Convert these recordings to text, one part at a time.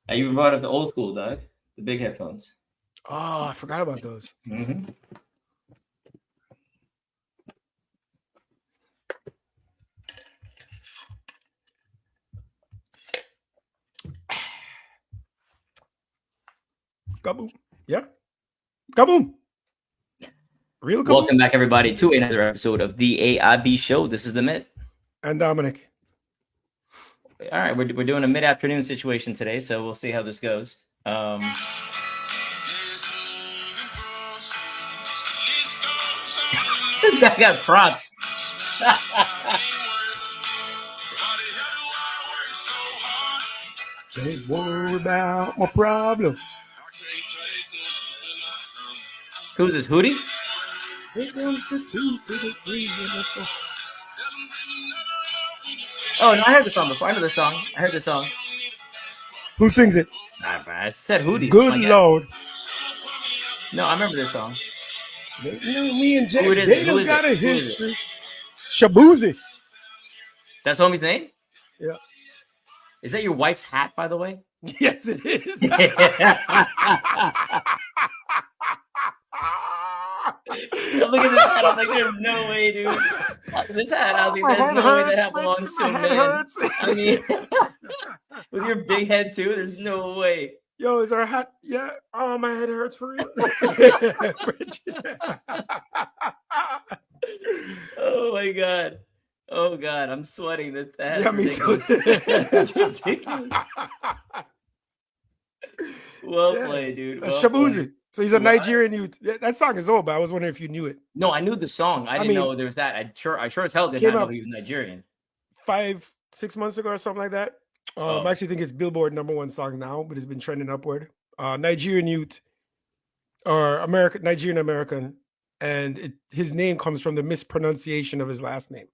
You brought up the old school, Doug. The big headphones. Oh, I forgot about those. Mm-hmm. Kaboom. Yeah. Kaboom. Real kaboom. Welcome back, everybody, to another episode of the AIB Show. This is the Mid. And Dominic. All right, we're doing a mid-afternoon situation today, so we'll see how this goes. This guy got props. Don't worry about my problem. Who's this, Hootie? Here comes the 2 to the 3 and the 4. Oh, no, I heard the song before. I know the song. I heard the song. Who sings it? I said Hootie. Good Lord. No, I remember this song. Me and Jack Who it is? Daniels Who is got it? a Who is history. Shabuzi. That's homie's name? Yeah. Is that your wife's hat, by the way? Yes, it is. I'm looking at this hat. I'm like, there's no way, dude. This hat, I was like, there's no way that hat belongs to a man. I mean, with your big head, too, there's no way. Yo, is our hat? Yeah. Oh, my head hurts for real. Oh, my God. Oh, God. I'm sweating. That's yeah, me too. That's ridiculous. Well played, dude. Well Shabuzi. played. So he's a Nigerian youth. That song is old, but I was wondering if you knew it. No, I knew the song. I didn't know there was that. I sure as hell did not know he was Nigerian. 5-6 months ago or something like that. I actually think it's Billboard #1 song now, but it's been trending upward. Nigerian youth or Nigerian American, and his name comes from the mispronunciation of his last name.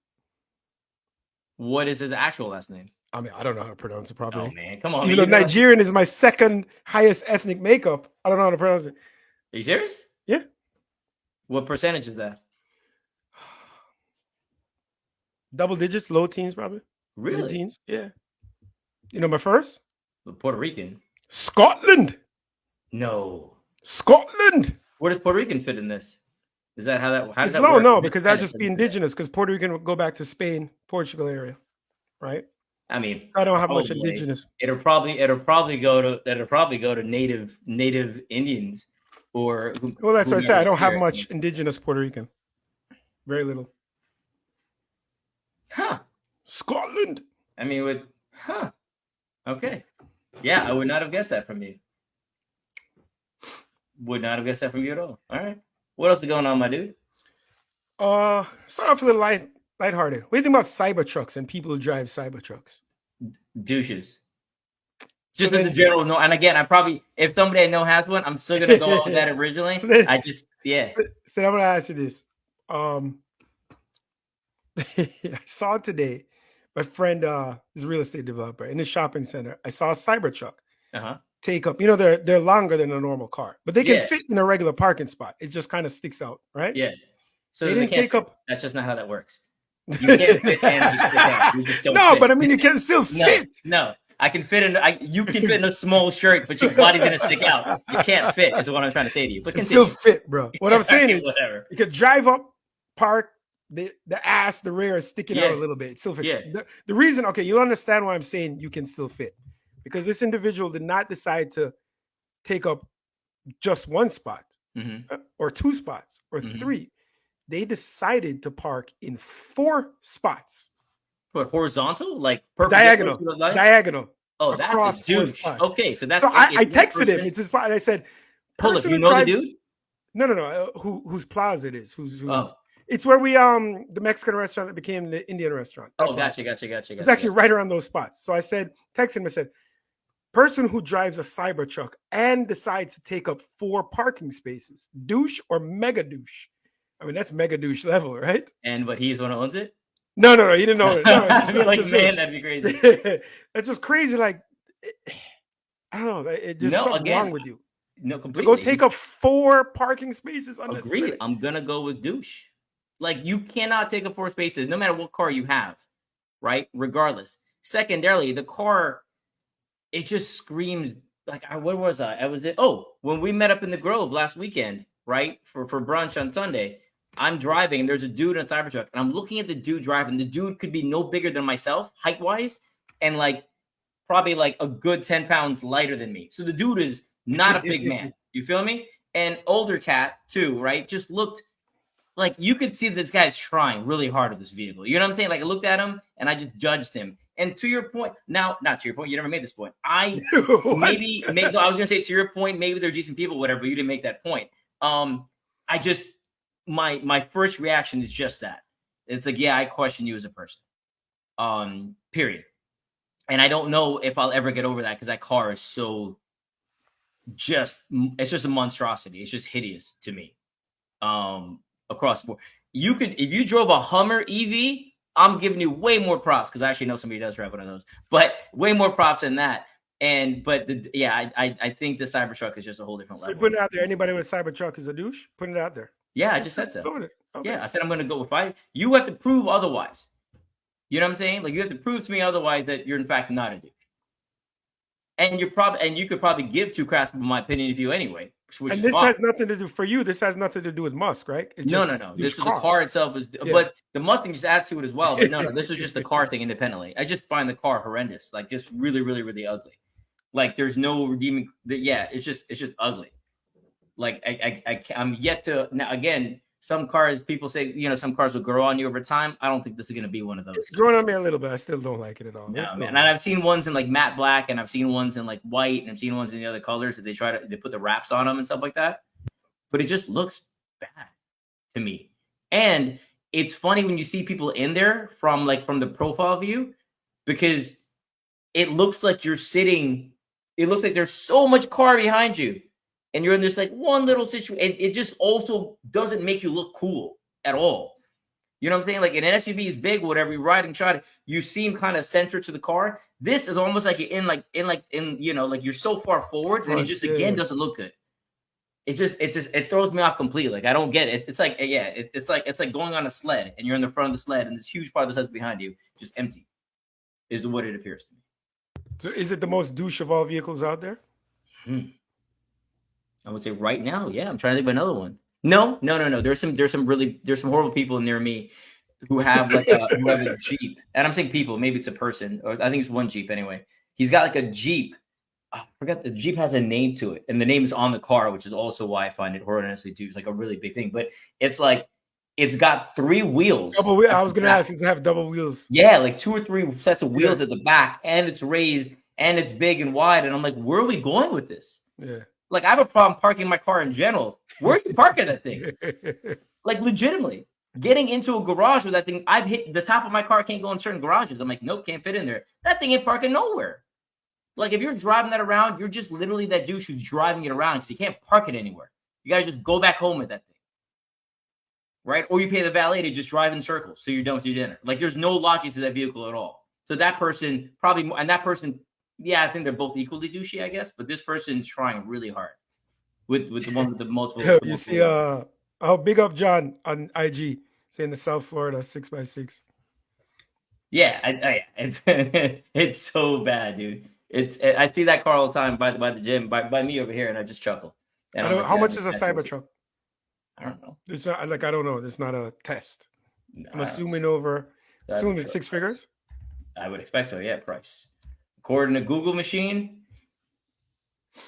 What is his actual last name? I mean, I don't know how to pronounce it properly. Oh man, come on. Even though Nigerian is my second highest ethnic makeup, I don't know how to pronounce it. Are you serious? Yeah. What percentage is that? Double digits, low teens, probably. Really? Low teens, yeah. You know my first? Puerto Rican. Scotland. No. Scotland. Where does Puerto Rican fit in this? Is that how that? How does it's that work? No, because that'd just be indigenous. Because Puerto Rican would go back to Spain, Portugal area, right? I mean, I don't have much indigenous. It'll probably go to native Indians or. Well, that's what I said. I don't have much indigenous Puerto Rican. Very little. Huh? Scotland. I mean, okay. Yeah, I would not have guessed that from you. Would not have guessed that from you at all. All right. What else is going on, my dude? Start off a little lighthearted. What do you think about Cybertrucks and people who drive Cybertrucks? Douches. Just in the general no. And again, I probably, if somebody I know has one, I'm still gonna go on with that originally. So I'm gonna ask you this. I saw today. My friend is a real estate developer in his shopping center. I saw a Cybertruck take up. You know, they're longer than a normal car, but they can fit in a regular parking spot. It just kind of sticks out, right? Yeah. So they didn't take up. That's just not how that works. You can't fit and just stick out. You just don't. No, but I mean, you can still fit. No, I can fit in. You can fit in a small shirt, but your body's gonna stick out. You can't fit. Is what I'm trying to say to you. But still fit, bro. What I'm saying is, whatever. You could drive up, park. The ass, the rear is sticking out a little bit. It still fit. Yeah. The reason, okay, you'll understand why I'm saying you can still fit. Because this individual did not decide to take up just one spot or 2 spots or 3. They decided to park in 4 spots. What, horizontal? Like diagonal. Diagonal. Oh, that's a douche. Okay, so that's so I texted him. It's his spot. And I said, hold up, you know the dude? No. Whose plaza it is? Who's It's where the Mexican restaurant that became the Indian restaurant. Gotcha. It's actually right around those spots. So I texted him, I said, person who drives a Cybertruck and decides to take up 4 parking spaces, douche or mega douche? I mean, that's mega douche level, right? But he's the one who owns it? No, he didn't know it. No, I feel like saying that'd be crazy. That's just crazy. Like, I don't know. It just something wrong with you. No, completely. To go take up 4 parking spaces. Agreed. I'm gonna go with douche. Like, you cannot take up 4 spaces, no matter what car you have, right? Regardless. Secondarily, the car it just screams like, where was I? When we met up in the Grove last weekend, right? For brunch on Sunday, I'm driving and there's a dude in a Cybertruck and I'm looking at the dude driving. The dude could be no bigger than myself, height wise, and like probably like a good 10 pounds lighter than me. So the dude is not a big man. You feel me? And older cat too, right? Just looked like you could see this guy's trying really hard with this vehicle. You know what I'm saying? Like I looked at him and I just judged him. And to your point, now, not to your point, you never made this point. Maybe no, I was gonna say to your point, maybe they're decent people, whatever, but you didn't make that point. I just my first reaction is just that. It's like, yeah, I question you as a person. Period. And I don't know if I'll ever get over that because that car is so it's just a monstrosity. It's just hideous to me. Across the board. If you drove a Hummer EV, I'm giving you way more props because I actually know somebody who does drive one of those, but way more props than that. I think the Cybertruck is just a whole different level. Put it out there. Anybody with a Cybertruck is a douche. Put it out there. Yeah, I just said so. Okay. Yeah, I said I'm going to go with you have to prove otherwise. You know what I'm saying? Like you have to prove to me otherwise that you're in fact not a douche. And you could probably give two craps of my opinion of you anyway. And this has nothing to do for you. This has nothing to do with Musk, right? No. This is the car itself, but the Mustang just adds to it as well. But no, this is just the car thing independently. I just find the car horrendous, like just really, really, really ugly. Like there's no redeeming. Yeah, it's just ugly. Like I'm yet to now. Again, some cars people say some cars will grow on you over time. I don't think this is going to be one of those. It's growing on me a little bit. I still don't like it at all. No, man. And I've seen ones in like matte black, and I've seen ones in like white, and I've seen ones in the other colors that they put the wraps on them and stuff like that. But it just looks bad to me. And it's funny when you see people in there from the profile view, because it looks like you're sitting. It looks like there's so much car behind you. And you're in this like one little situation. It just also doesn't make you look cool at all. You know what I'm saying? Like an SUV is big, whatever. You ride and try to, you seem kind of centered to the car. This is almost like you're like you're so far forward, and it just again doesn't look good. It throws me off completely. Like I don't get it. It's like it's like going on a sled, and you're in the front of the sled, and this huge part of the sled's behind you, just empty. Is what it appears to me. So is it the most douche of all vehicles out there? I would say right now, yeah. I'm trying to think of another one. No. There's some horrible people near me who have a Jeep, and I'm saying people. Maybe it's a person, or I think it's one Jeep anyway. He's got like a Jeep. I forgot the Jeep has a name to it, and the name is on the car, which is also why I find it horrendously too. It's like a really big thing, but it's like it's got 3 wheels. I was going to ask, does it have double wheels? Yeah, like 2 or 3 sets of wheels at the back, and it's raised, and it's big and wide, and I'm like, where are we going with this? Yeah. Like, I have a problem parking my car in general. Where are you parking that thing? Like, legitimately. Getting into a garage with that thing, I've hit the top of my car, can't go in certain garages. I'm like, nope, can't fit in there. That thing ain't parking nowhere. Like, if you're driving that around, you're just literally that douche who's driving it around because you can't park it anywhere. You guys just go back home with that thing. Right? Or you pay the valet to just drive in circles so you're done with your dinner. Like, there's no logic to that vehicle at all. So that person probably, and that person, yeah, I think they're both equally douchey, I guess. But this person's trying really hard with the one with the multiple. You see, big up John on IG saying the South Florida 6x6. Yeah, it's so bad, dude. I see that car all the time by the gym, by me over here, and I just chuckle. And how much is a Cybertruck? I don't know. It's not like I don't know. It's not a test. No, I'm assuming it's 6 figures. I would expect so. Yeah, price. According to Google machine,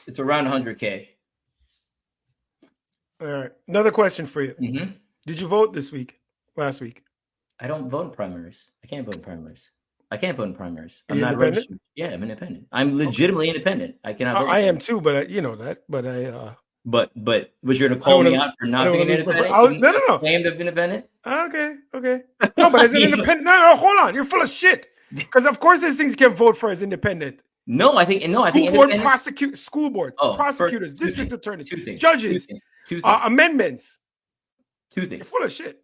it's around 100K. All right. Another question for you. Mm-hmm. Did you vote last week? I don't vote in primaries. I can't vote in primaries. I'm not registered. Yeah, I'm independent. I'm legitimately independent. I cannot vote. I am too, but you know that. But I. But you're gonna call me out for not being independent? No. Claimed to be independent. Okay. No, but as an independent, no, hold on. You're full of shit. Because of course there's things you can't vote for as independent. I think school board, prosecutors, district attorneys, judges, two things. Amendments. 2 things. You're full of shit.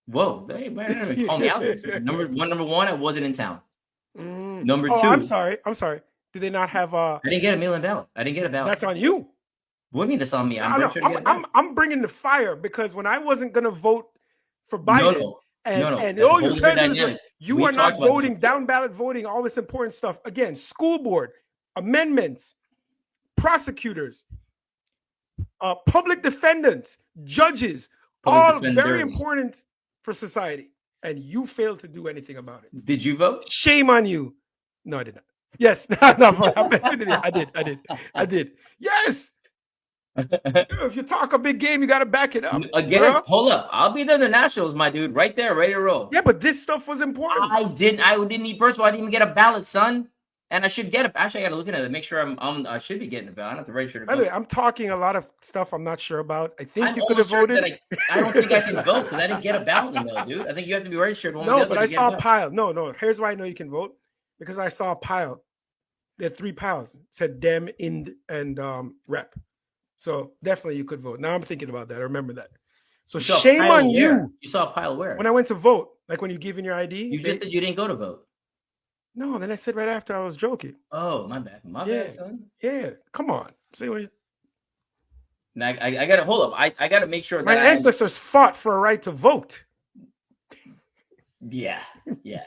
Whoa, hey, man, call me out. Number one, I wasn't in town. Number 2. I'm sorry. Did they not have I didn't get a mail-in ballot. I didn't get a ballot. That's on you. What do you mean that's on me? I'm bringing the fire because when I wasn't gonna vote for Biden, you are not voting, down ballot voting, all this important stuff. Again, school board, amendments, prosecutors, public defendants, judges, all very important for society. And you failed to do anything about it. Did you vote? Shame on you. No, I did not. Yes, I did. Yes. If you talk a big game, you got to back it up. Again, bro. Hold up. I'll be there in the Nationals, my dude. Right there, ready to roll. Yeah, but this stuff was important. I didn't even, first of all, I didn't even get a ballot, son. And I should get it. Actually, I got to look at it, make sure I should be getting a ballot. I don't have to register to vote. By the way, I'm talking a lot of stuff I'm not sure about. I think you could have voted. I don't think I can vote because I didn't get a ballot email, dude. I think you have to be registered. No, but I saw a pile. No. Here's why I know you can vote. Because I saw a pile. There are 3 piles. It said Dem, Ind, and Rep. So definitely you could vote. Now I'm thinking about that. I remember that. So shame on you. You saw a pile where? When I went to vote, like when you give in your ID. You just said you didn't go to vote. No, then I said right after I was joking. Oh, my bad. My bad, son. Yeah, come on. See what? Now I gotta hold up. I gotta make sure my ancestors fought for a right to vote. Yeah,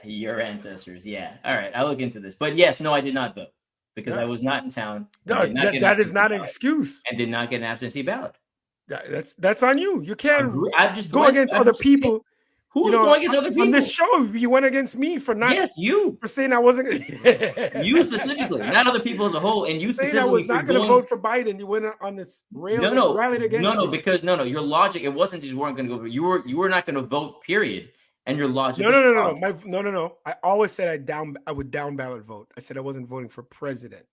your ancestors. Yeah. All right, I'll look into this. But yes, no, I did not vote because I was not in town. No, that is not an excuse. And did not get an absentee ballot. That's on you. You can't go against other people. Who's going against other people? On this show, you went against me for not. Yes, you. For saying I wasn't going to. You specifically, not other people as a whole. And you specifically. I was not going to vote for Biden. You went on this rail. Rallied against me. Because your logic, it wasn't just you weren't going to go vote. You were not going to vote, period. And your logic. No. I always said I would down ballot vote. I said I wasn't voting for president.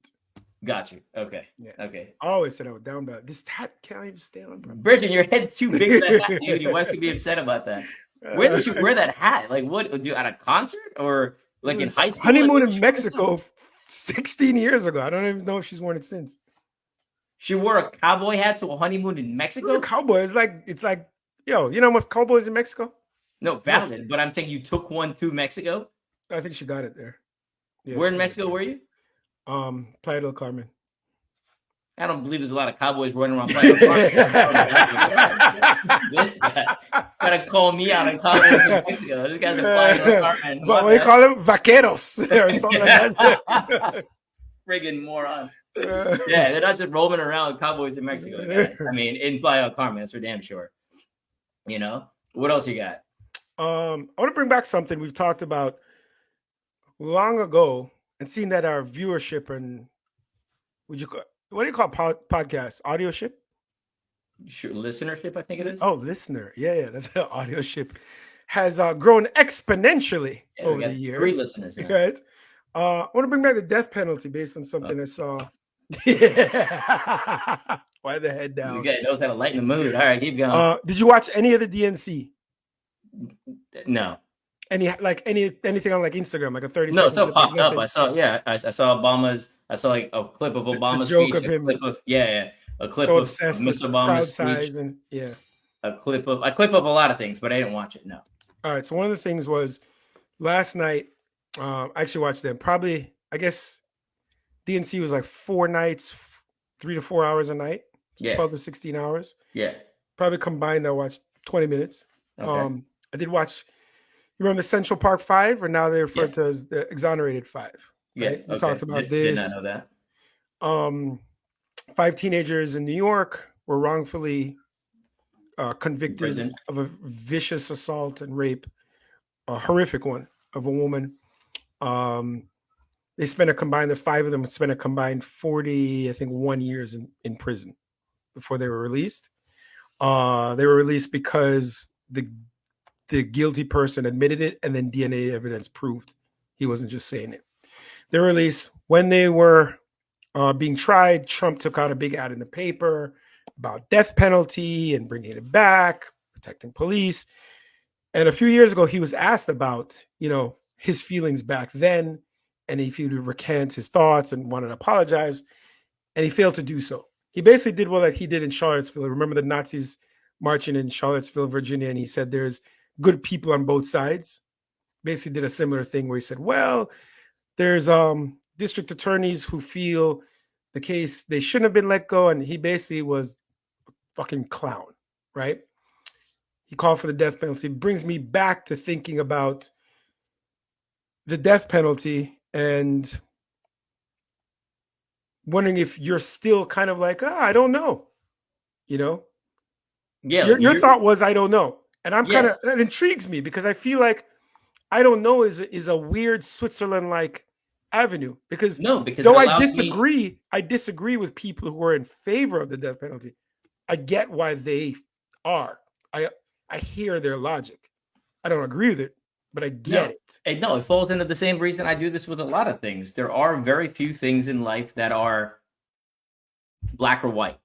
Got you. Okay. Yeah. Okay. I always said I would down ballot. This hat can't even stay on. Bridget, your head's too big for that hat, dude. Your wife's gonna be upset about that. Where did you wear that hat? Like what? You at a concert or like in high school? Honeymoon in Mexico 16 years ago. I don't even know if she's worn it since. She wore a cowboy hat to a honeymoon in Mexico? It's a cowboy. It's like, yo, you know what cowboys in Mexico? No, valid. But I'm saying you took one to Mexico? I think she got it there. Yeah, where in Mexico were you? Playa del Carmen. I don't believe there's a lot of cowboys running around Playa del Carmen. This guy gotta call me out and call me in Mexico. This guy's in Playa del Carmen. What do you call them? Vaqueros or something like that. Friggin' moron. Yeah, they're not just roaming around with cowboys in Mexico. I mean, in Playa del Carmen, that's for damn sure. You know? What else you got? I want to bring back something we've talked about long ago and seen that our viewership and what do you call podcasts? Audioship? Sure, listenership, I think it is. Oh, listener. Yeah, that's audioship. Has grown exponentially over the years. 3 listeners. Yeah. Right? I want to bring back the death penalty based on something I saw. Why the head down? You guys knows how to lighten the mood. All right, keep going. Did you watch any of the DNC? No. Anything on like Instagram, like a 30 No, so popped up. I saw Obama's. I saw like a clip of Obama's speech. Of him. A clip so of Mr. Obama's speech. And, a clip of a lot of things, but I didn't watch it. No. All right. So one of the things was last night. I actually watched them. Probably, I guess, DNC was like 4 nights, 3 to 4 hours a night. 12 to 16 hours. Yeah. Probably combined, I watched 20 minutes. Okay. I did watch. You remember the Central Park 5, or now they refer to as the Exonerated 5? Right? Yeah, We talked about this. Did not know that. 5 teenagers in New York were wrongfully convicted of a vicious assault and rape, a horrific one of a woman. They spent the 5 of them spent a combined 41 years in prison before they were released. They were released because the guilty person admitted it, and then DNA evidence proved he wasn't just saying it. They were released. When they were being tried, Trump took out a big ad in the paper about death penalty and bringing it back, protecting police. And a few years ago, he was asked about, his feelings back then, and if he would recant his thoughts and wanted to apologize, and he failed to do so. He basically did what he did in Charlottesville. Remember the Nazis marching in Charlottesville, Virginia, and he said there's good people on both sides. Basically did a similar thing where he said, well, there's district attorneys who feel the case, they shouldn't have been let go, and he basically was a fucking clown, right? He called for the death penalty. It brings me back to thinking about the death penalty and wondering if you're still kind of like, I don't know. You know, Yeah, your thought was, I don't know. And I'm kind yeah. of, that intrigues me because I feel like I don't know is a weird Switzerland-like avenue, because No, because it though allows me. I disagree with people who are in favor of the death penalty. I get why they are. I I hear their logic. I don't agree with it, but I get No, it. no, it falls into the same reason I do this with a lot of things. There are very few things in life that are black or white,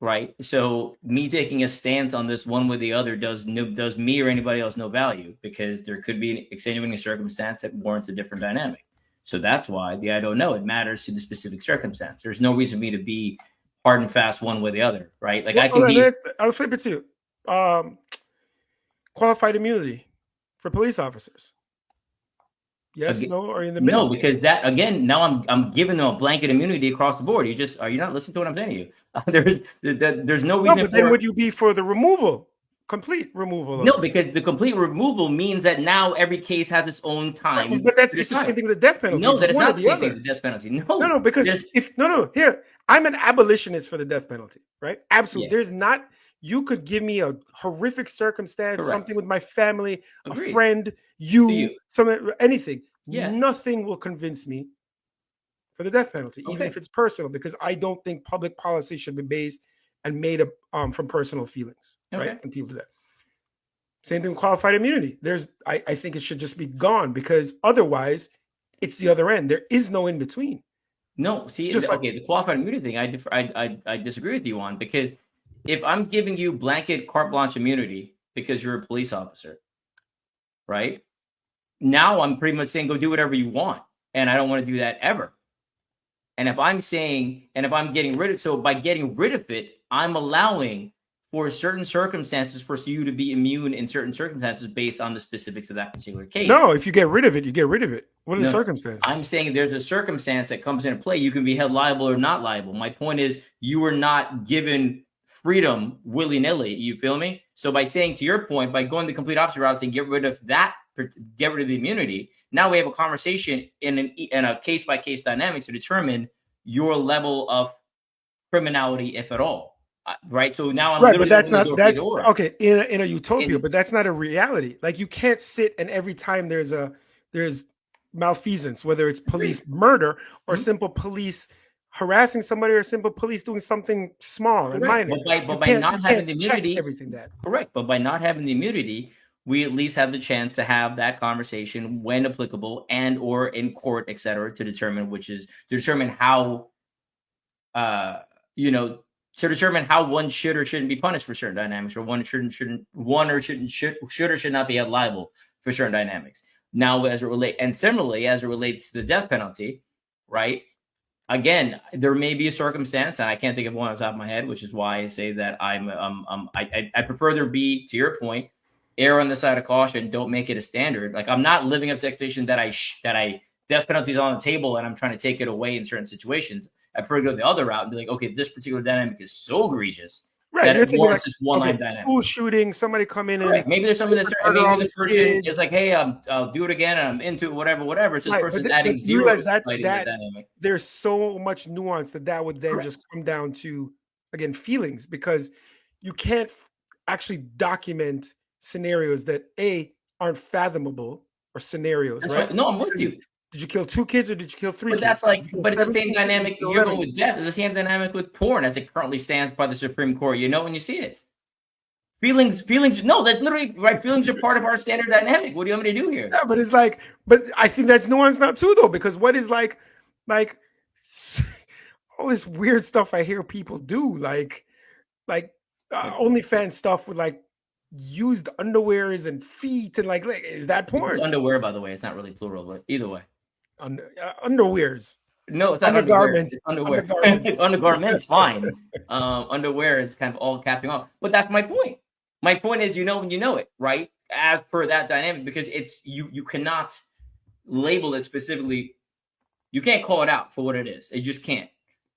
right? So me taking a stance on this one way or the other does me or anybody else no value, because there could be an extenuating circumstance that warrants a different dynamic. So that's why the I don't know, it matters to the specific circumstance. There's no reason for me to be hard and fast one way or the other, right? Like I could be. I'll flip it to you. Qualified immunity for police officers. Yes, no, or in the No, middle? because that again, now I'm giving them a blanket immunity across the board. Are you not listening to what I'm saying to you? There's no No, reason but then for. would you be for the removal, complete removal of No, it? because the complete removal means that now every case has its own time. Right, but to it's the same decide. thing with the death penalty. No, It's that is one or not the the same thing other. as the death penalty. No, because There's if no, here, I'm an abolitionist for the death penalty, right? Absolutely. yeah, There's not, you could give me a horrific circumstance, correct. something with my family, a Agreed. friend, To you, something, anything. yeah, Nothing will convince me for the death penalty, even if okay, it's personal, because I don't think public policy should be based and made up from personal feelings, right? okay. And people do that. Same thing with qualified immunity. I think it should just be gone, because otherwise it's the other end. There is no in between. No, see, Just like, okay, the qualified immunity thing, I disagree with you on, because if I'm giving you blanket carte blanche immunity because you're a police officer, right? Now I'm pretty much saying go do whatever you want, and I don't want to do that ever. And if I'm getting rid of, so by getting rid of it, I'm allowing for certain circumstances for you to be immune in certain circumstances based on the specifics of that particular case. no, if you get rid of it, you get rid of it. What are the circumstances? I'm saying there's a circumstance that comes into play. You can be held liable or not liable. My point is, you were not given freedom willy-nilly. You feel me? So by saying, to your point, by going the complete opposite route, saying get rid of the immunity, now we have a conversation in a case-by-case dynamic to determine your level of criminality, if at all. Right. So now I'm right, but literally opening the door for either or. okay in a utopia, but that's not a reality. Like, you can't sit and every time there's malfeasance, whether it's police murder or simple police harassing somebody or simple police doing something small and minor. But by not having the immunity, everything that. Correct. But by not having the immunity, we at least have the chance to have that conversation when applicable and or in court, et cetera, to determine how, to determine how one should or shouldn't be punished for certain dynamics, or should or should not be held liable for certain dynamics. Now, as it relates to the death penalty, right? Again, there may be a circumstance, and I can't think of one off the top of my head, which is why I say that I prefer there be, to your point, err on the side of caution. Don't make it a standard. Like, I'm not living up to expectation that death penalty is on the table and I'm trying to take it away in certain situations. I prefer to go the other route and be like, okay, this particular dynamic is so egregious that it warrants this one-line dynamic. School shooting, somebody come in and maybe there's something that's maybe the person is like, hey, I'll do it again and I'm into it, whatever. It's this person's adding zero that dynamic. There's so much nuance that would then just come down to, again, feelings, because you can't actually document scenarios that aren't fathomable, or scenarios. That's right. No, I'm with you. Did you kill 2 kids or did you kill 3 kids? But it's the same dynamic. You're going with death. It's the same dynamic with porn as it currently stands by the Supreme Court. You know when you see it. Feelings. No, that's literally right. Feelings are part of our standard dynamic. What do you want me to do here? Yeah, but it's like, but I think that's nuanced now too, though, because what is like all this weird stuff I hear people do, like OnlyFans stuff with like used underwears and feet, and like is that porn? It's underwear, by the way. It's not really plural, but either way. Underwears. No, it's not undergarments. It's underwear. Undergarments, fine. Underwear is kind of all capping off. But that's my point. My point is, when you know it, right? As per that dynamic, because it's you cannot label it specifically. You can't call it out for what it is. It just can't,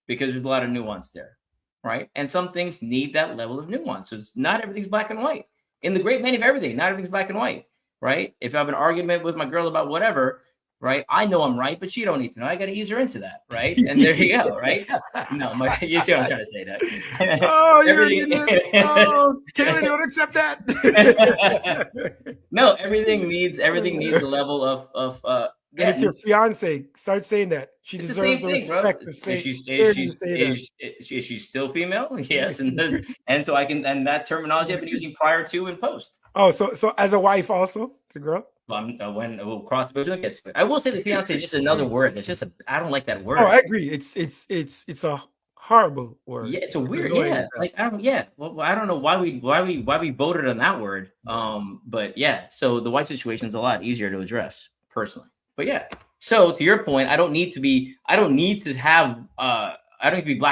because there's a lot of nuance there, right? And some things need that level of nuance. So it's not everything's black and white. In the great many of everything, not everything's black and white, right? If I have an argument with my girl about whatever, right? I know I'm right, but she don't need to know. I got to ease her into that, right? And there you go, right? No, you see what I'm trying to say, that. Oh, Kayla, don't accept that. No, everything needs a level of And it's your fiance. Start saying that. She it's deserves the thing, respect bro. to say. Is she still female? Yes, and so I can, and that terminology I've been using prior to and post. Oh, so as a wife also, it's a girl. When we'll cross the bridge, we'll get to it. I will say the fiance is just another word. That's just I don't like that word. Oh, I agree. It's a horrible word. Yeah, it's a weird. Yeah, like I don't. Yeah, well, I don't know why we voted on that word. But yeah, so the wife situation is a lot easier to address personally. But yeah, so to your point, I don't need to be black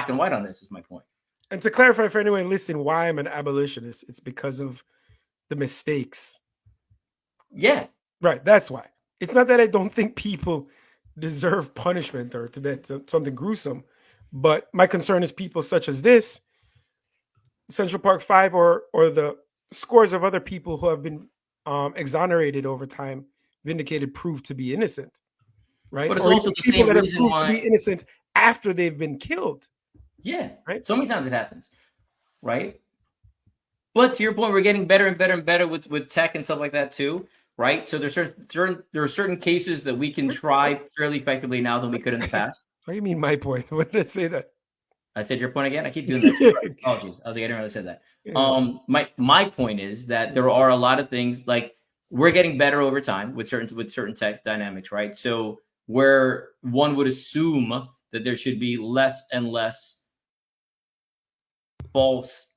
and white on this. Is my point. And to clarify for anyone listening, why I'm an abolitionist, it's because of the mistakes. Yeah. Right, that's why. It's not that I don't think people deserve punishment or to be something gruesome, but my concern is people such as this, Central Park 5, or the scores of other people who have been exonerated over time, vindicated, proved to be innocent, right? But it's or also the same reason why to be innocent after they've been killed. Yeah, right. So many times it happens, right? But to your point, we're getting better and better and better with tech and stuff like that too. Right, so there are certain cases that we can try fairly effectively now than we could in the past. What do you mean, my point? When did I say that? I said your point again. I keep doing that. Apologies. I was like, I didn't really say that. Yeah. My point is that there are a lot of things, like we're getting better over time with certain tech dynamics, right? So where one would assume that there should be less and less false.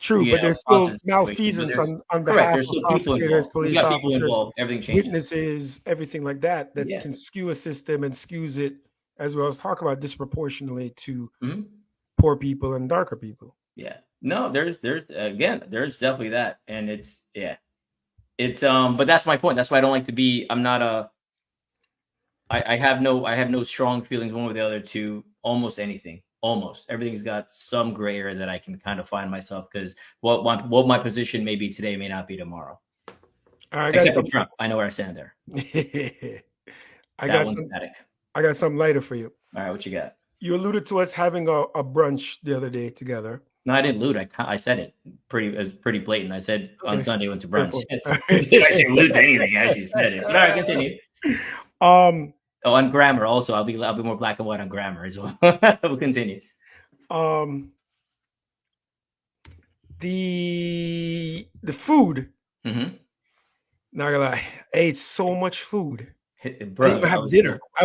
True, but there's still malfeasance on behalf of prosecutors, police officers, everything changes. Witnesses, everything like that can skew a system and skews it, as well as talk about, disproportionately to poor people and darker people. Yeah, no, there's definitely that, and it's but that's my point. That's why I don't like to be. I'm not I have no strong feelings one way or the other to almost anything. Almost everything's got some gray area that I can kind of find myself, because what my position may be today may not be tomorrow. All right, except for Trump, I know where I stand there. I got something lighter for you. All right, what you got? You alluded to us having a brunch the other day together. No, I didn't allude. I said it pretty blatant. I said on Sunday went to brunch. I didn't allude to anything. I actually said it. But all right, continue. On grammar also, I'll be more black and white on grammar as well. We'll continue. The food. Mm-hmm. Not gonna lie, I ate so much food. Bro, I didn't even have dinner. I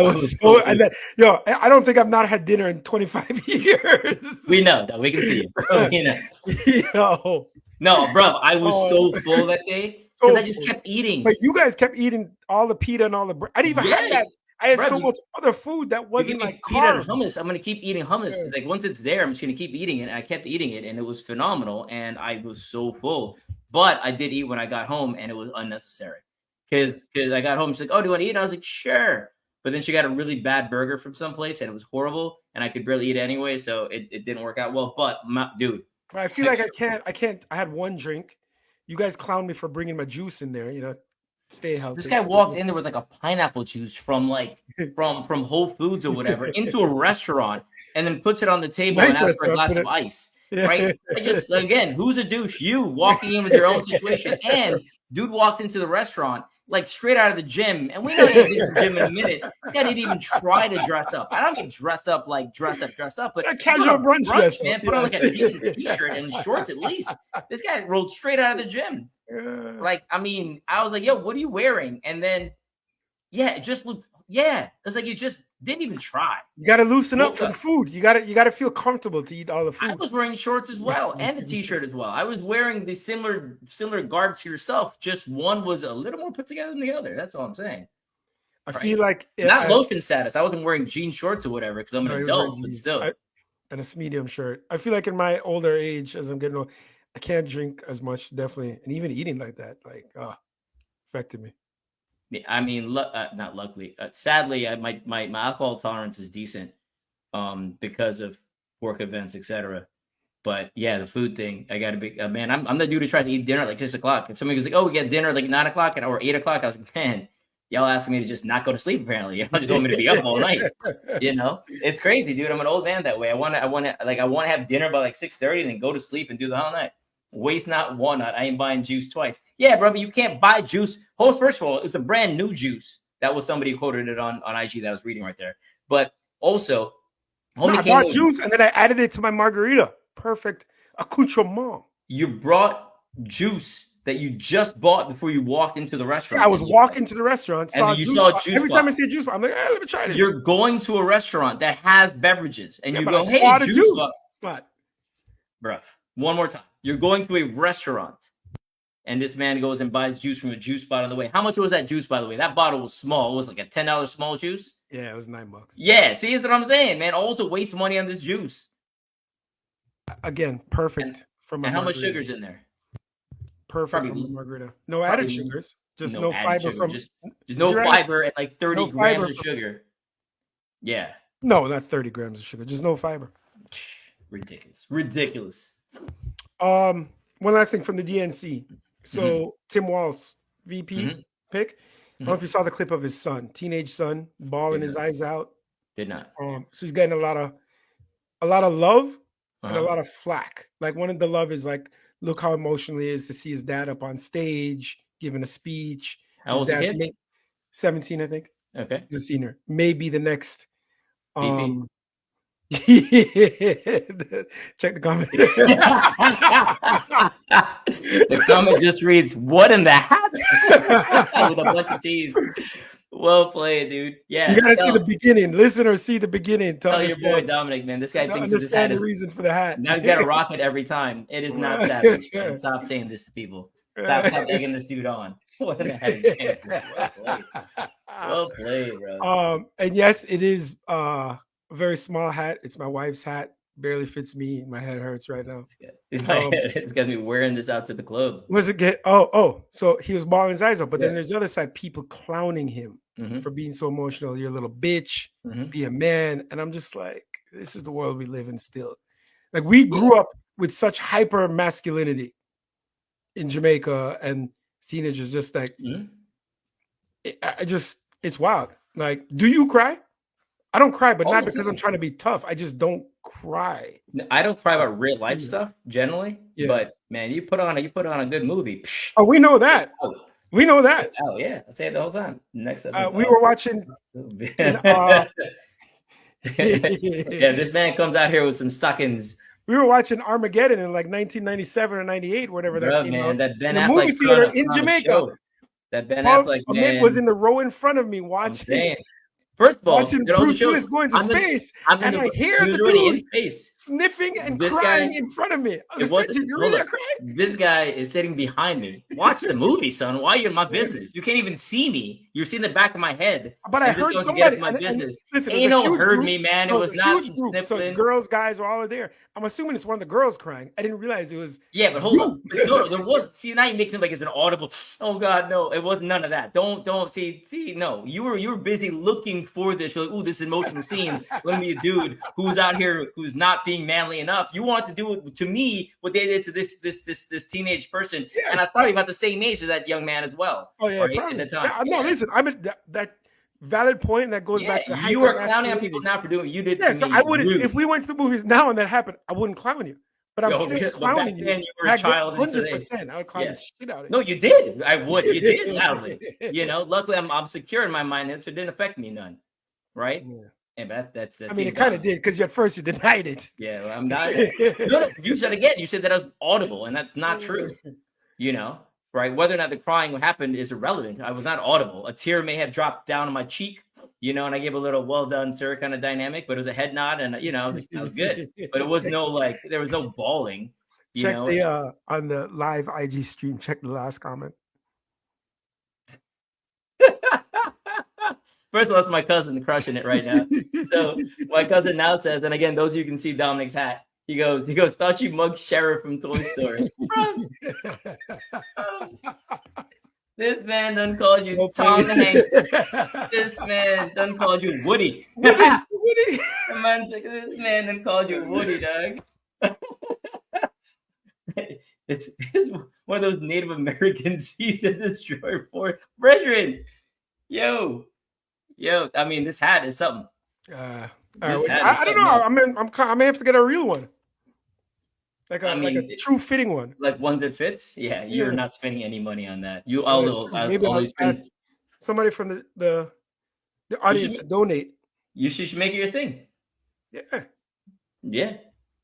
don't think I've not had dinner in 25 years. We know that. We can see it, bro. No, bro, I was so full that day because I just kept eating. But you guys kept eating all the pita and all the bread. I didn't even have that. I had so much other food that wasn't like carbs. Hummus. I'm gonna keep eating hummus. Yeah. Like once it's there, I'm just gonna keep eating it. And I kept eating it, and it was phenomenal. And I was so full. But I did eat when I got home, and it was unnecessary. Because I got home, she's like, "Oh, do you want to eat?" And I was like, "Sure." But then she got a really bad burger from someplace, and it was horrible, and I could barely eat it anyway, so it didn't work out well. But dude, I feel like I can't. I had one drink. You guys clowned me for bringing my juice in there. Stay healthy. This guy walks in there with like a pineapple juice from Whole Foods or whatever into a restaurant, and then puts it on the table and asks for a glass of ice. Right? Again, who's a douche? You walking in with your own situation, and dude walks into the restaurant like straight out of the gym, and we know he'll get to the gym in a minute. This guy didn't even try to dress up. I don't get dress up, but a casual brunch dress, man. Put on like a decent t-shirt and shorts at least. This guy rolled straight out of the gym. Like, I mean, I was like, "Yo, what are you wearing?" And then, it just looked. It's like you just didn't even try. You got to loosen up for the food. You got to feel comfortable to eat all the food. I was wearing shorts as well and a t-shirt as well. I was wearing the similar garb to yourself. Just one was a little more put together than the other. That's all I'm saying. I feel like not lotion status. I wasn't wearing jean shorts or whatever because I'm an adult, but still. And a medium shirt. I feel like in my older age, as I'm getting old, I can't drink as much, definitely, and even eating like that, affected me. I mean, not luckily. Sadly, my alcohol tolerance is decent, because of work events, etc. But yeah, the food thing, I got to be man. I'm the dude who tries to eat dinner at like 6 o'clock. If somebody goes like, "Oh, we get dinner at like 9 o'clock or 8 o'clock," I was like, "Man, Y'all asking me to just not go to sleep. Apparently, y'all just want me to be up all night. It's crazy, dude. I'm an old man that way. I want to have dinner by like 6:30 and then go to sleep and do the whole night. Waste not, want not. I ain't buying juice twice. Yeah, brother, you can't buy juice. First of all, it's a brand new juice. That was somebody who quoted it on IG that I was reading right there. But also, I bought juice and then I added it to my margarita. Perfect accoutrement. You brought juice that you just bought before you walked into the restaurant. Yeah, I was walking to the restaurant, and you saw a juice. Every time I see a juice bar, I'm like, let me try this. You're going to a restaurant that has beverages, and you go, hey, juice spot. Bruh, one more time. You're going to a restaurant, and this man goes and buys juice from a juice spot on the way. How much was that juice, by the way? That bottle was small. It was like a $10 small juice. Yeah, it was $9. Yeah, see, that's what I'm saying, man. Also waste money on this juice. Again, perfect. And how much sugar's in there? Perfect from the margarita. No added sugars. Just no fiber from. Just no fiber and like 30 grams of sugar. Yeah. No, not 30 grams of sugar. Just no fiber. Ridiculous. One last thing from the DNC. So Tim Walz, VP pick. I don't know if you saw the clip of his son, teenage son, bawling his eyes out. Did not. So he's getting a lot of love and a lot of flack. Like one of the love is like, look how emotional he is to see his dad up on stage giving a speech. How old is the kid? 17, I think. Okay. He's a senior. Maybe the next. Check the comment. The comment just reads, "What in the hat?" With a bunch of T's. Well played, dude. Yeah, you gotta see the beginning. Listen or see the beginning. Tell your boy Dominic, man. This guy thinks this hat is the reason for the hat. Now he's got to rock it every time. It is not savage. Man. Stop saying this to people. Stop egging this dude on. What in the heck is well played, bro. And yes, it is a very small hat. It's my wife's hat. Barely fits me. My head hurts right now. It's got me wearing this out to the club. Was it get? Oh, so he was bawling his eyes out. But then there's the other side, people clowning him for being so emotional. You're a little bitch. Be a man. And I'm just like, this is the world we live in still. Like we grew up with such hyper masculinity in Jamaica, and teenagers just like, it's wild. Like, do you cry? I don't cry, but not because I'm trying to be tough. I just don't cry. I don't cry about real life stuff generally, but man, you put on a good movie. Psh, oh, we know that. We know that. Oh yeah, I say it the whole time. Next episode, we were watching. Yeah, this man comes out here with some stockings. We were watching Armageddon in like 1997 or 98, whatever that came out. That Ben Affleck movie theater in Jamaica. That Ben Affleck man was in the row in front of me watching. First of all, watching Bruce Willis going to space, and I hear the dude sniffing and crying in front of me. I was like, you really crying? This guy is sitting behind me. Watch the movie, son. Why are you in my business? You can't even see me. You're seeing the back of my head. But I heard somebody. My business. Listen, ain't no heard me, man. It was not some sniffling. So it's girls, guys were all there. I'm assuming it's one of the girls crying. I didn't realize it was. Yeah, but hold on. No, there was. See, now you make it like it's an audible. Oh God, no, it was none of that. Don't see. No, you were busy looking for this. You're like, ooh, this emotional scene. Let me a dude who's out here who's not being manly enough. You want to do it to me what they did to this teenage person, and I thought about the same age as that young man as well. Oh yeah, right? At the time. Yeah, no, listen, I'm that valid point that goes back to the you are clowning on people now for doing what you did. Yeah, so I wouldn't. If we went to the movies now and that happened, I wouldn't clown you. But I'm still clowning you. You were a child. 100%. I would clown the shit out of you. No, you did. I would. You did loudly. Luckily, I'm secure in my mind, so it didn't affect me none. Right? Yeah. And that's I mean, it kind of did because at first you denied it. Yeah, well, I'm not. No, you said again. You said that I was audible, and that's not true. Right? Whether or not the crying happened is irrelevant. I was not audible. A tear may have dropped down on my cheek, and I gave a little "well done, sir" kind of dynamic, but it was a head nod, and I was like, that was good. But it was there was no bawling. Check the on the live IG stream. Check the last comment. First of all, it's my cousin crushing it right now. So my cousin now says, and again, those of you can see Dominic's hat. He goes, thought you mugged Sheriff from Toy Story. This man done called you Tom Hanks. This man done called you Woody. Woody. This man done called you Woody, dog. It's one of those Native Americans he's a destroyer for. Brethren, Yo, I mean, this hat is something. This hat is I don't something else. know. I may have to get a real one, like I a mean, true fitting one. like one that fits. Yeah, you're Yeah, not spending any money on that. You well, that's true. Maybe all I'll you ask spend. somebody from the You should audience to donate. should make it your thing. Yeah. Yeah,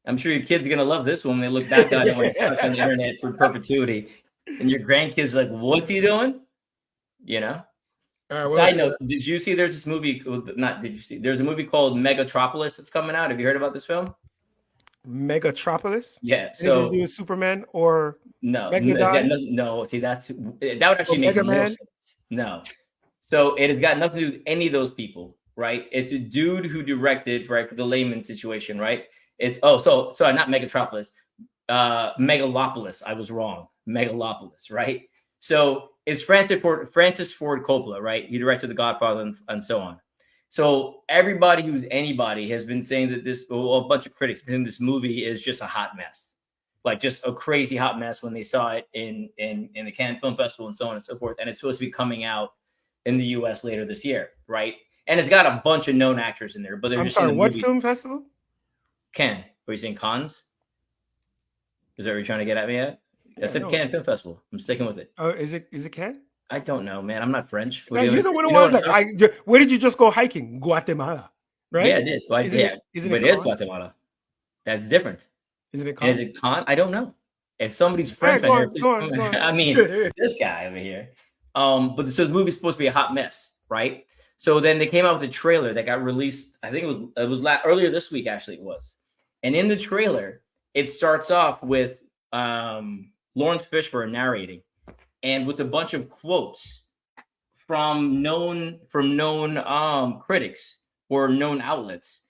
I'm sure your kid's gonna love this one when they look back on it when it's stuck on the internet for perpetuity, and your grandkids are like, "What's he doing?" You know. All right, what else Side you note: got? did you see? There's this movie. Not did you see? There's a movie called Megatropolis that's coming out. Have you heard about this film? Megatropolis? Yeah. Anything to do So with Superman or no, it's got Megalodon no. See, that would actually or make Mega more Man? sense. No. So it has got nothing to do with any of those people, right? It's a dude who directed, right, for the layman situation, right? It's sorry, not Megatropolis, Megalopolis. I was wrong. Megalopolis, right? So it's Francis Ford Coppola, right? He directed The Godfather and so on. So everybody who's anybody has been saying that a bunch of critics in this movie is just a hot mess, like just a crazy hot mess when they saw it in the Cannes Film Festival and so on and so forth. And it's supposed to be coming out in the U.S. later this year, right? And it's got a bunch of known actors in there, but they're I'm just in sorry, the what movie. film festival? Cannes. Are you saying cons? Is that what you're trying to get at me at? I said Cannes Film Festival. I'm sticking with it. Is it Cannes? I don't know, man. I'm not French. No, you're the one who was like, where did you just go hiking? Guatemala, right? Yeah, I did. Well, Isn't it but it is Guatemala. That's different. Isn't it And is it con? I don't know. If somebody's French right, right here, go on. I mean, this guy over here. But so the movie's supposed to be a hot mess, right? So then they came out with a trailer that got released. I think it was earlier this week. Actually, it was. And in the trailer, it starts off with Lawrence Fishburne narrating, and with a bunch of quotes from known critics or known outlets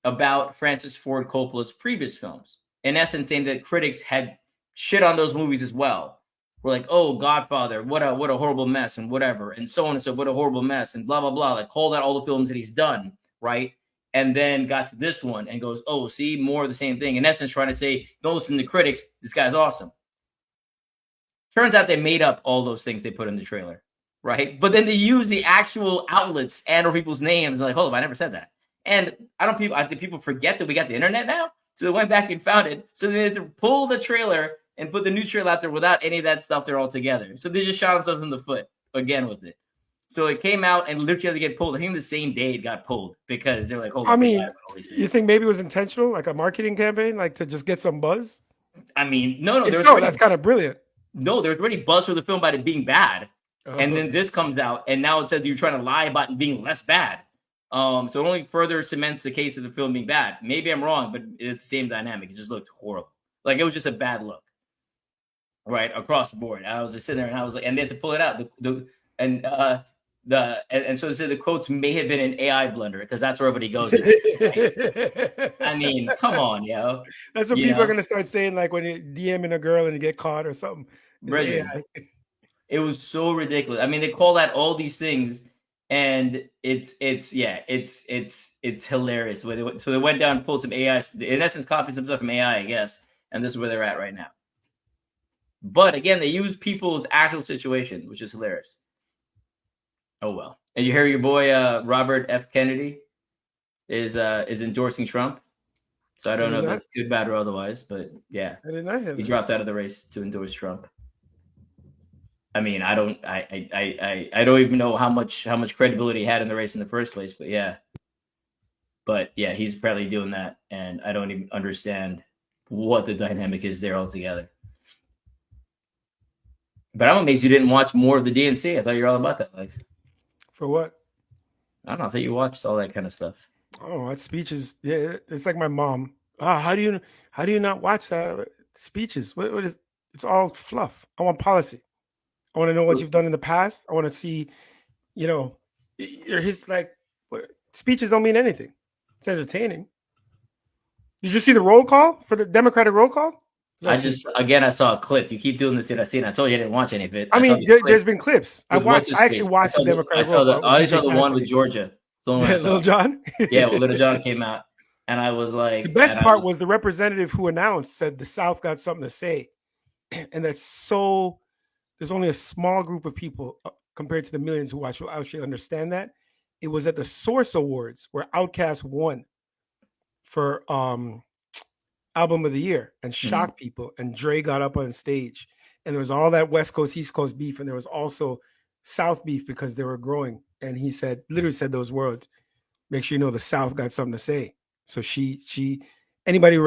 about Francis Ford Coppola's previous films. In essence, saying that critics had shit on those movies as well. We're like, oh, Godfather, what a horrible mess, and whatever, and so on and so, what a horrible mess, and blah blah blah. Like called out all the films that he's done, right? And then got to this one and goes, oh, see, more of the same thing. In essence, trying to say, don't listen to critics. This guy's awesome. Turns out they made up all those things they put in the trailer, right? But then they use the actual outlets and or people's names. Like, hold up, I never said that. And I think people forget that we got the internet now. So they went back and found it. So they had to pull the trailer and put the new trailer out there without any of that stuff there altogether. So they just shot themselves in the foot again with it. So it came out and literally had to get pulled. I think the same day it got pulled because they're like, hold on. I mean, you think maybe it was intentional, like a marketing campaign, like to just get some buzz? I mean, no. That's kind of brilliant. No, there's already buzz for the film about it being bad. And then this comes out, and now it says you're trying to lie about it being less bad. So it only further cements the case of the film being bad. Maybe I'm wrong, but it's the same dynamic. It just looked horrible. Like it was just a bad look, right, across the board. I was just sitting there, and I was like, and they had to pull it out. And so the quotes may have been an AI blender because that's where everybody goes. Right? I mean, come on, yo. That's what people are gonna start saying, like when you're DMing a girl and you get caught or something. It was so ridiculous. I mean, they call out all these things, and it's hilarious. So they went down and pulled some AI, in essence, copied some stuff from AI, I guess, and this is where they're at right now. But again, they use people's actual situations, which is hilarious. Oh well. And you hear your boy Robert F. Kennedy is endorsing Trump. So I don't know if that's good, bad, or otherwise, but yeah, he dropped out of the race to endorse Trump. I mean, I don't even know how much credibility he had in the race in the first place, but yeah, he's apparently doing that, and I don't even understand what the dynamic is there altogether. But I'm amazed you didn't watch more of the DNC. I thought you were all about that life. For what? I don't know. I thought you watched all that kind of stuff. Oh, that speeches. Yeah, it's like my mom. How do you not watch that speeches? What is? It's all fluff. I want policy. I want to know what you've done in the past. I want to see, his speeches don't mean anything. It's entertaining. Did you see the roll call for the Democratic roll call? I saw a clip. You keep doing this, and I told you I didn't watch any of it. I mean, there's been clips. I actually watched the Democratic roll call. I saw the one with Georgia. Little John? Yeah, well, Little John came out, and I was like... The best part was the representative who announced said the South got something to say. And that's so... There's only a small group of people compared to the millions who watch will actually understand that. It was at the Source Awards where Outkast won for album of the year and shocked people. And Dre got up on stage, and there was all that West Coast, East Coast beef, and there was also South beef because they were growing. And he literally said those words, make sure you know the South got something to say. So anybody who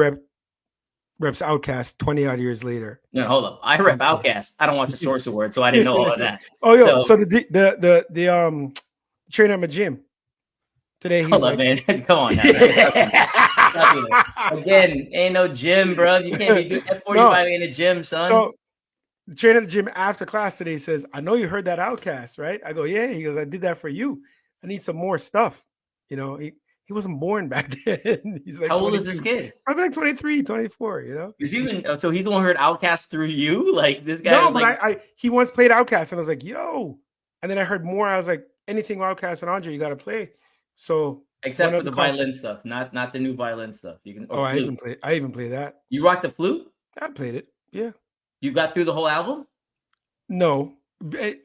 reps Outkast 20 odd years later. No, hold up. I rep Outkast. I don't watch the Source Award, so I didn't know all of that. Oh, yeah. So the trainer at my gym today, he's like, man, come on now. Again, ain't no gym, bro. You can't be doing F45 in a gym, son. So the trainer at the gym after class today says, I know you heard that Outkast, right? I go, yeah. He goes, I did that for you. I need some more stuff. You know, he wasn't born back then. He's like, how old is this kid? Probably like 23, 24, you know? So he's the one who heard Outkast through you? Like, this guy? No, but he once played Outkast, and I was like, yo. And then I heard more. I was like, anything Outkast and Andre, you got to play. So except for the violin stuff, not the new violin stuff. You can. I even play that. You rocked the flute? I played it. Yeah. You got through the whole album? No,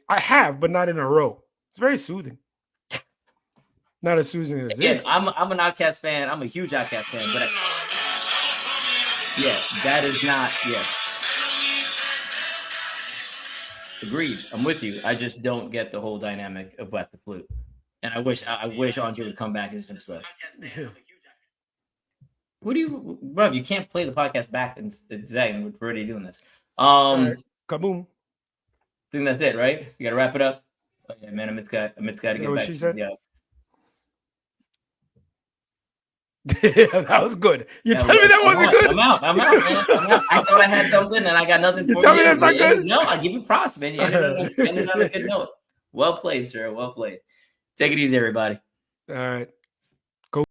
I have, but not in a row. It's very soothing. Not as soothing as this. I'm an Outkast fan. I'm a huge Outkast fan, but that is not. Yes. Agreed. I'm with you. I just don't get the whole dynamic of Wet the Flute. And I wish Andre would come back and some stuff. What do you, bro? You can't play the podcast back and say we're already doing this. Right. Kaboom. I think that's it, right? You got to wrap it up. Oh, yeah, man. Amit's got to get back. Yeah. That was good. You tell me that wasn't good? I'm out, man. I thought I had something, and I got nothing for you. Tell me that's not good? No, I give you props, man. You ended on a good note. Well played, sir. Well played. Take it easy, everybody. All right.